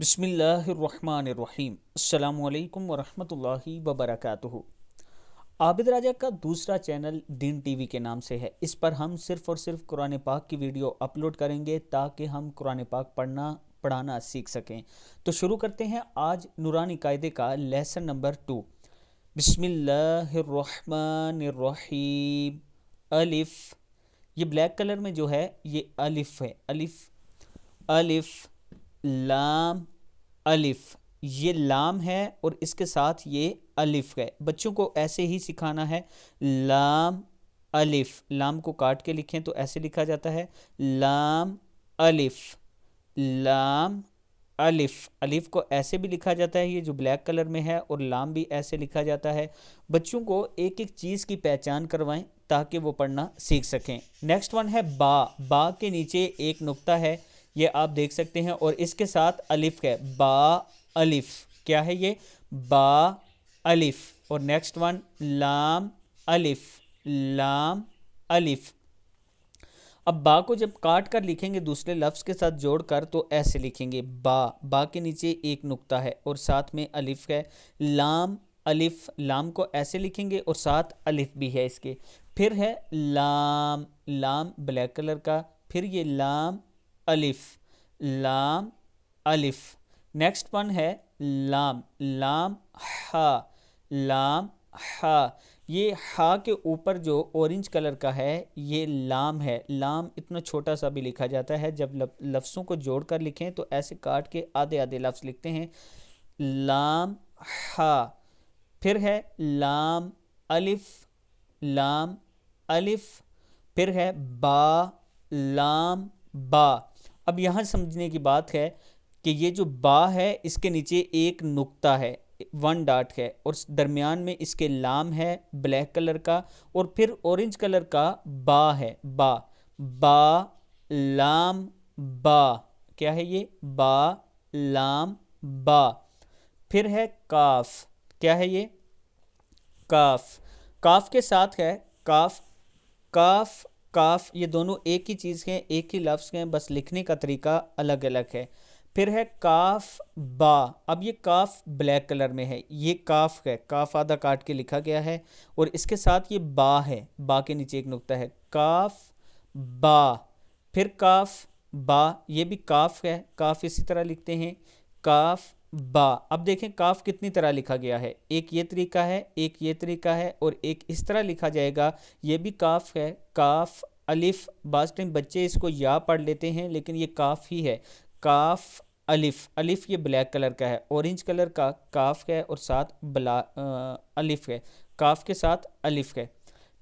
بسم اللہ الرحمن الرحیم۔ السلام علیکم ورحمۃ اللہ وبرکاتہ۔ عابد راجہ کا دوسرا چینل دین ٹی وی کے نام سے ہے۔ اس پر ہم صرف اور صرف قرآن پاک کی ویڈیو اپلوڈ کریں گے تاکہ ہم قرآن پاک پڑھانا سیکھ سکیں۔ تو شروع کرتے ہیں آج نورانی قاعدے کا لیسن نمبر 2۔ بسم اللہ الرحمن الرحیم۔ الف، یہ بلیک کلر میں جو ہے یہ الف ہے، الف لام الف، یہ لام ہے اور اس کے ساتھ یہ الف ہے۔ بچوں کو ایسے ہی سکھانا ہے، لام الف، لام کو کاٹ کے لکھیں تو ایسے لکھا جاتا ہے لام الف، لام الف۔ الف کو ایسے بھی لکھا جاتا ہے، یہ جو بلیک کلر میں ہے، اور لام بھی ایسے لکھا جاتا ہے۔ بچوں کو ایک ایک چیز کی پہچان کروائیں تاکہ وہ پڑھنا سیکھ سکیں۔ نیکسٹ ون ہے با۔ با کے نیچے ایک نقطہ ہے، یہ آپ دیکھ سکتے ہیں، اور اس کے ساتھ الف ہے، با الف۔ کیا ہے یہ؟ با الف۔ اور نیکسٹ ون لام الف، لام الف۔ اب با کو جب کاٹ کر لکھیں گے دوسرے لفظ کے ساتھ جوڑ کر تو ایسے لکھیں گے با، با کے نیچے ایک نقطہ ہے اور ساتھ میں الف ہے۔ لام الف، لام کو ایسے لکھیں گے اور ساتھ الف بھی ہے اس کے۔ پھر ہے لام، لام بلیک کلر کا، پھر یہ لام الف، لام الف۔ نیکسٹ ون ہے لام، لام ہا، لام ہا۔ یہ ہا کے اوپر جو اورنج کلر کا ہے یہ لام ہے۔ لام اتنا چھوٹا سا بھی لکھا جاتا ہے، جب لفظوں کو جوڑ کر لکھیں تو ایسے کاٹ کے آدھے آدھے لفظ لکھتے ہیں، لام ہا۔ پھر ہے لام الف، لام الف۔ پھر ہے با، لام با۔ اب یہاں سمجھنے کی بات ہے کہ یہ جو با ہے اس کے نیچے ایک نقطہ ہے، ون ڈاٹ ہے، اور درمیان میں اس کے لام ہے بلیک کلر کا، اور پھر اورنج کلر کا با ہے، با، با لام با۔ کیا ہے یہ؟ با لام با۔ پھر ہے کاف، کیا ہے یہ؟ کاف، کاف کے ساتھ ہے کاف، کاف کاف، یہ دونوں ایک ہی چیز ہیں، ایک ہی لفظ ہیں، بس لکھنے کا طریقہ الگ الگ ہے۔ پھر ہے کاف با۔ اب یہ کاف بلیک کلر میں ہے، یہ کاف ہے، کاف آدھا کاٹ کے لکھا گیا ہے، اور اس کے ساتھ یہ با ہے، با کے نیچے ایک نقطہ ہے، کاف با۔ پھر کاف با، یہ بھی کاف ہے، کاف اسی طرح لکھتے ہیں، کاف با۔ اب دیکھیں کاف کتنی طرح لکھا گیا ہے، ایک یہ طریقہ ہے، ایک یہ طریقہ ہے، اور ایک اس طرح لکھا جائے گا، یہ بھی کاف ہے، کاف الف۔ بعض ٹائم بچے اس کو یا پڑھ لیتے ہیں لیکن یہ کاف ہی ہے، کاف الف۔ الف یہ بلیک کلر کا ہے، اورنج کلر کا کاف ہے اور ساتھ الف ہے، کاف کے ساتھ الف ہے۔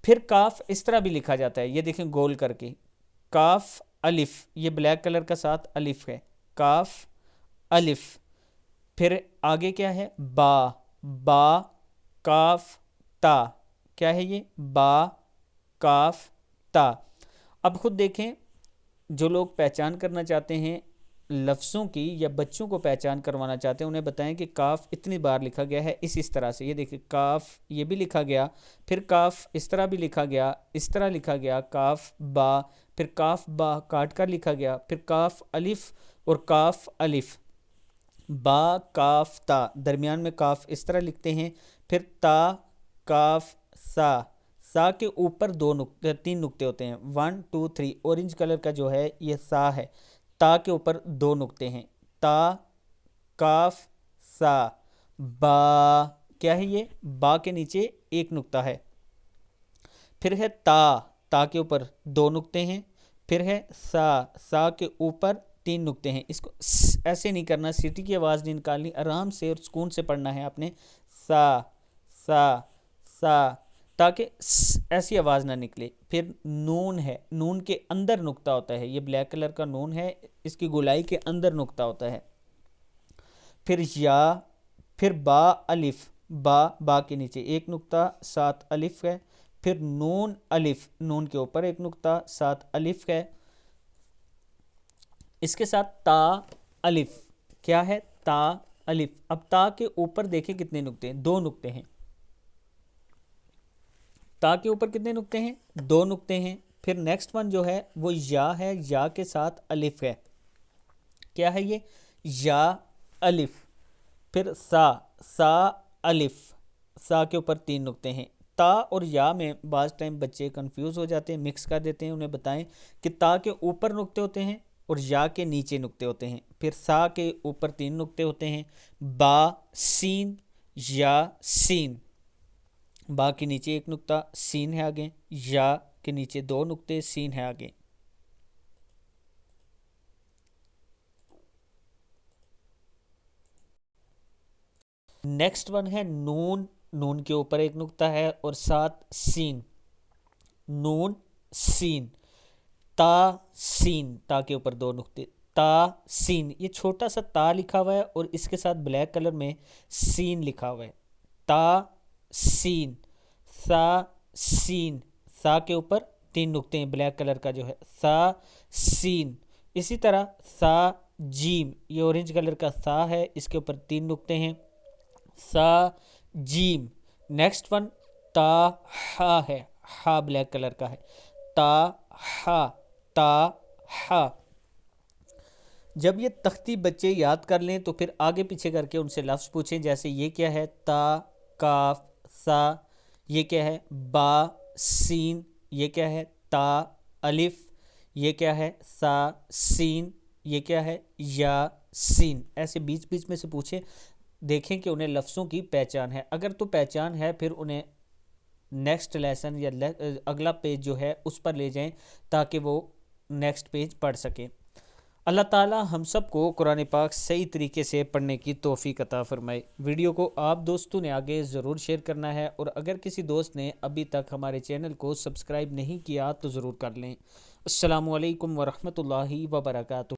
پھر کاف اس طرح بھی لکھا جاتا ہے، یہ دیکھیں گول کر کے، کاف الف، یہ بلیک کلر کا ساتھ الف ہے، کاف الف۔ پھر آگے کیا ہے؟ با، با کاف تا۔ کیا ہے یہ؟ با کاف تا۔ اب خود دیکھیں، جو لوگ پہچان کرنا چاہتے ہیں لفظوں کی یا بچوں کو پہچان کروانا چاہتے ہیں، انہیں بتائیں کہ کاف اتنی بار لکھا گیا ہے اس طرح سے، یہ دیکھیں کاف یہ بھی لکھا گیا، پھر کاف اس طرح بھی لکھا گیا، اس طرح لکھا گیا، کاف با، پھر کاف با کاٹ کر لکھا گیا، پھر کاف الف اور کاف الف، با کاف تا، درمیان میں کاف اس طرح لکھتے ہیں، پھر تا کاف سا، سا کے اوپر تین نقطے ہوتے ہیں، 1 2 3، اورنج کلر کا جو ہے یہ سا ہے، تا کے اوپر دو نقطے ہیں، تا کاف سا، با۔ کیا ہے یہ؟ با کے نیچے ایک نقطہ ہے۔ پھر ہے تا، تا کے اوپر دو نقطے ہیں، پھر ہے سا، سا کے اوپر تین نقطے ہیں۔ اس کو ایسے نہیں کرنا، سیٹی کی آواز نہیں نکالنی، آرام سے اور سکون سے پڑھنا ہے آپ نے، سا سا سا، تاکہ ایسی آواز نہ نکلے۔ پھر نون ہے، نون کے اندر نقطہ ہوتا ہے، یہ بلیک کلر کا نون ہے، اس کی گولائی کے اندر نقطہ ہوتا ہے۔ پھر یا، پھر با الف، با، با کے نیچے ایک نقطہ ساتھ الف ہے، پھر نون الف، نون کے اوپر ایک نقطہ ساتھ الف ہے، اس کے ساتھ تا الف۔ کیا ہے؟ تا الف۔ اب تا کے اوپر دیکھیں کتنے نقطے ہیں، دو نقطے ہیں، تا کے اوپر کتنے نقطے ہیں؟ دو نقطے ہیں۔ پھر نیکسٹ ون جو ہے وہ یا ہے، یا کے ساتھ الف ہے، کیا ہے یہ؟ یا الف، پھر سا، سا الف، سا کے اوپر 3 نقطے ہیں۔ تا اور یا میں بعض ٹائم بچے کنفیوز ہو جاتے ہیں، مکس کر دیتے ہیں، انہیں بتائیں کہ تا کے اوپر نقطے ہوتے ہیں اور یا کے نیچے نقطے ہوتے ہیں، پھر سا کے اوپر 3 نقطے ہوتے ہیں، با سین یا سین، با کے نیچے 1 نقطہ، سین ہے آگے، یا کے نیچے 2 نقطے، سین ہے آگے۔ نیکسٹ ون ہے نون، نون کے اوپر 1 نقطہ ہے اور ساتھ سین، نون سین، تا سین، تا کے اوپر 2 نقطے، تا سین، یہ چھوٹا سا تا لکھا ہوا ہے اور اس کے ساتھ بلیک کلر میں سین لکھا ہوا ہے، تا سین، سا سین، سا کے اوپر 3 نقطے ہیں بلیک کلر کا جو ہے، سا سین۔ اسی طرح سا جیم، یہ اورنج کلر کا سا ہے، اس کے اوپر 3 نقطے ہیں، سا جیم۔ نیکسٹ ون تا ہا ہے، ہا بلیک کلر کا ہے، تا ہا، تا ہا۔ جب یہ تختی بچے یاد کر لیں تو پھر آگے پیچھے کر کے ان سے لفظ پوچھیں، جیسے یہ کیا ہے، تا کاف سا، یہ کیا ہے، با سین، یہ کیا ہے، تا الف، یہ کیا ہے، سا سین، یہ کیا ہے، یا سین۔ ایسے بیچ بیچ میں سے پوچھیں، دیکھیں کہ انہیں لفظوں کی پہچان ہے، اگر تو پہچان ہے پھر انہیں نیکسٹ لیسن یا اگلا پیج جو ہے اس پر لے جائیں تاکہ وہ نیکسٹ پیج پڑھ سکیں۔ اللہ تعالی ہم سب کو قرآن پاک صحیح طریقے سے پڑھنے کی توفیق عطا فرمائے۔ ویڈیو کو آپ دوستوں نے آگے ضرور شیئر کرنا ہے، اور اگر کسی دوست نے ابھی تک ہمارے چینل کو سبسکرائب نہیں کیا تو ضرور کر لیں۔ السلام علیکم ورحمۃ اللہ وبرکاتہ۔